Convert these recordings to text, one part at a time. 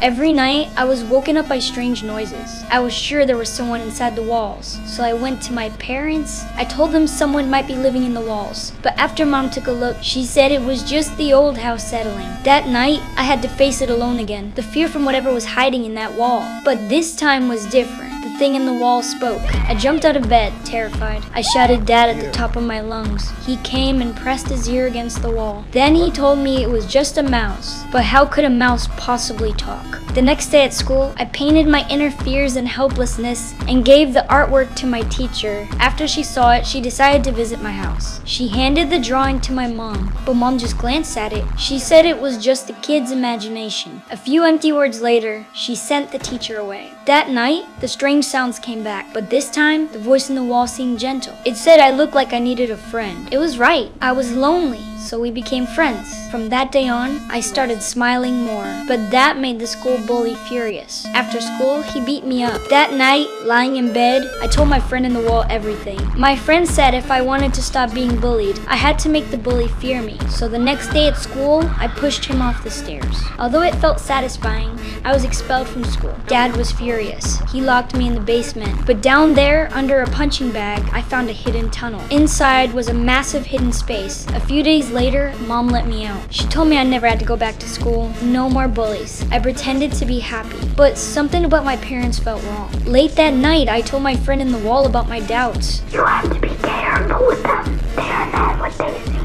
Every night, I was woken up by strange noises. I was sure there was someone inside the walls, so I went to my parents. I told them someone might be living in the walls, but after Mom took a look, she said it was just the old house settling. That night, I had to face it alone again, the fear from whatever was hiding in that wall. But this time was different. The thing in the wall spoke. I jumped out of bed, terrified. I shouted Dad at the top of my lungs. He came and pressed his ear against the wall. Then he told me it was just a mouse. But how could a mouse possibly talk? The next day at school, I painted my inner fears and helplessness and gave the artwork to my teacher. After she saw it, she decided to visit my house. She handed the drawing to my mom, but Mom just glanced at it. She said it was just the kid's imagination. A few empty words later, she sent the teacher away. That night, the strange sounds came back, but this time, the voice in the wall seemed gentle. It said I looked like I needed a friend. It was right. I was lonely, so we became friends. From that day on, I started smiling more, but that made the school bully furious. After school, he beat me up. That night, lying in bed, I told my friend in the wall everything. My friend said if I wanted to stop being bullied, I had to make the bully fear me. So the next day at school, I pushed him off the stairs. Although it felt satisfying, I was expelled from school. Dad was furious. He locked me in the basement. But down there, under a punching bag, I found a hidden tunnel. Inside was a massive hidden space. A few days later, Mom let me out. She told me I never had to go back to school. No more bullies. I pretended to be happy, but something about my parents felt wrong. Late that night, I told my friend in the wall about my doubts. You have to be careful with them. They are not what they seem.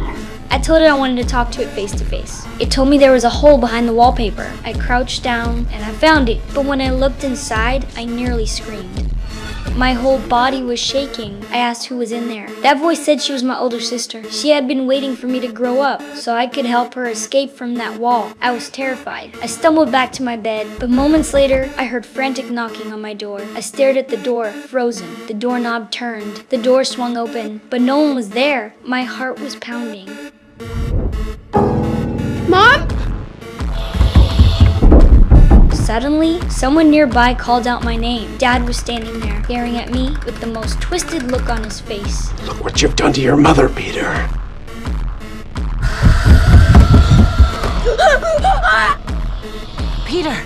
I told it I wanted to talk to it face to face. It told me there was a hole behind the wallpaper. I crouched down and I found it, but when I looked inside, I nearly screamed. My whole body was shaking. I asked who was in there. That voice said she was my older sister. She had been waiting for me to grow up so I could help her escape from that wall. I was terrified. I stumbled back to my bed, but moments later, I heard frantic knocking on my door. I stared at the door, frozen. The doorknob turned. The door swung open, but no one was there. My heart was pounding. Mom? Suddenly, someone nearby called out my name. Dad was standing there, staring at me with the most twisted look on his face. Look what you've done to your mother, Peter. Peter!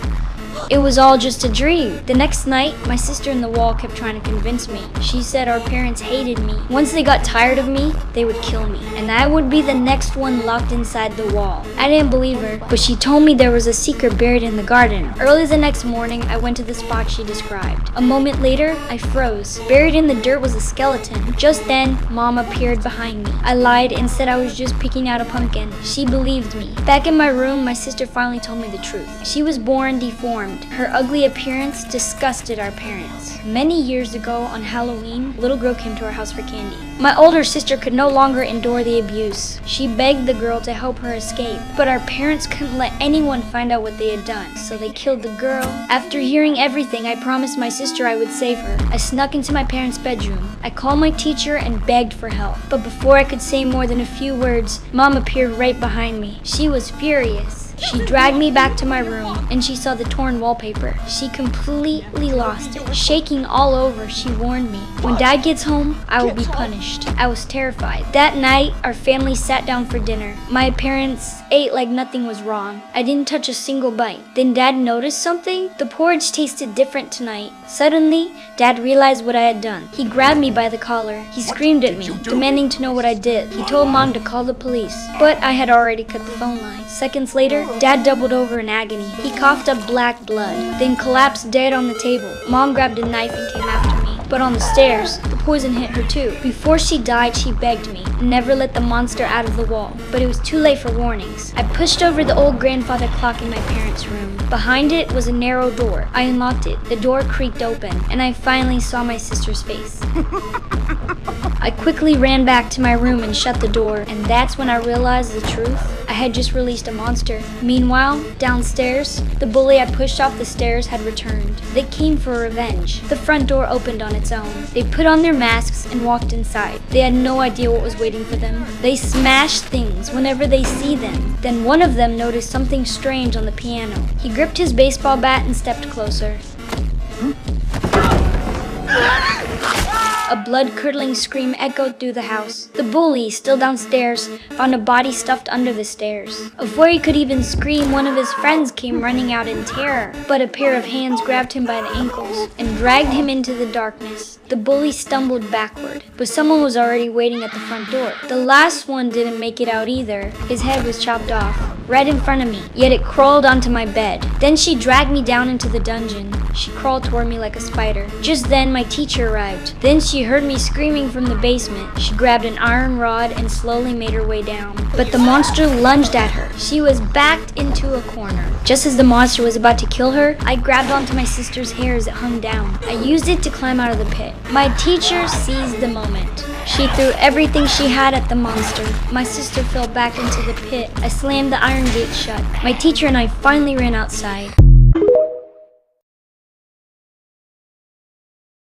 It was all just a dream. The next night, my sister in the wall kept trying to convince me. She said our parents hated me. Once they got tired of me, they would kill me, and I would be the next one locked inside the wall. I didn't believe her, but she told me there was a secret buried in the garden. Early the next morning, I went to the spot she described. A moment later, I froze. Buried in the dirt was a skeleton. Just then, Mom appeared behind me. I lied and said I was just picking out a pumpkin. She believed me. Back in my room, my sister finally told me the truth. She was born deformed. Her ugly appearance disgusted our parents. Many years ago, on Halloween, a little girl came to our house for candy. My older sister could no longer endure the abuse. She begged the girl to help her escape, but our parents couldn't let anyone find out what they had done, so they killed the girl. After hearing everything, I promised my sister I would save her. I snuck into my parents' bedroom. I called my teacher and begged for help, but before I could say more than a few words, Mom appeared right behind me. She was furious. She dragged me back to my room, and she saw the torn wallpaper. She completely lost it. Shaking all over, she warned me, "When Dad gets home, I will be punished." I was terrified. That night, our family sat down for dinner. My parents ate like nothing was wrong. I didn't touch a single bite. Then Dad noticed something. The porridge tasted different tonight. Suddenly, Dad realized what I had done. He grabbed me by the collar. He screamed at me, demanding to know what I did. He told Mom to call the police, but I had already cut the phone line. Seconds later, Dad doubled over in agony. He coughed up black blood, then collapsed dead on the table. Mom grabbed a knife and came after me. But on the stairs, the poison hit her too. Before she died, she begged me, never let the monster out of the wall. But it was too late for warnings. I pushed over the old grandfather clock in my parents' room. Behind it was a narrow door. I unlocked it. The door creaked open, and I finally saw my sister's face. I quickly ran back to my room and shut the door, and that's when I realized the truth. I had just released a monster. Meanwhile, downstairs, the bully I pushed off the stairs had returned. They came for revenge. The front door opened on its own. They put on their masks and walked inside. They had no idea what was waiting for them. They smash things whenever they see them. Then one of them noticed something strange on the piano. He gripped his baseball bat and stepped closer. A blood-curdling scream echoed through the house. The bully, still downstairs, found a body stuffed under the stairs. Before he could even scream, one of his friends came running out in terror, but a pair of hands grabbed him by the ankles and dragged him into the darkness. The bully stumbled backward, but someone was already waiting at the front door. The last one didn't make it out either. His head was chopped off, right in front of me, yet it crawled onto my bed. Then she dragged me down into the dungeon. She crawled toward me like a spider. Just then, my teacher arrived. Then she heard me screaming from the basement. She grabbed an iron rod and slowly made her way down. But the monster lunged at her. She was backed into a corner. Just as the monster was about to kill her, I grabbed onto my sister's hair as it hung down. I used it to climb out of the pit. My teacher seized the moment. She threw everything she had at the monster. My sister fell back into the pit. I slammed the iron gate shut. My teacher and I finally ran outside.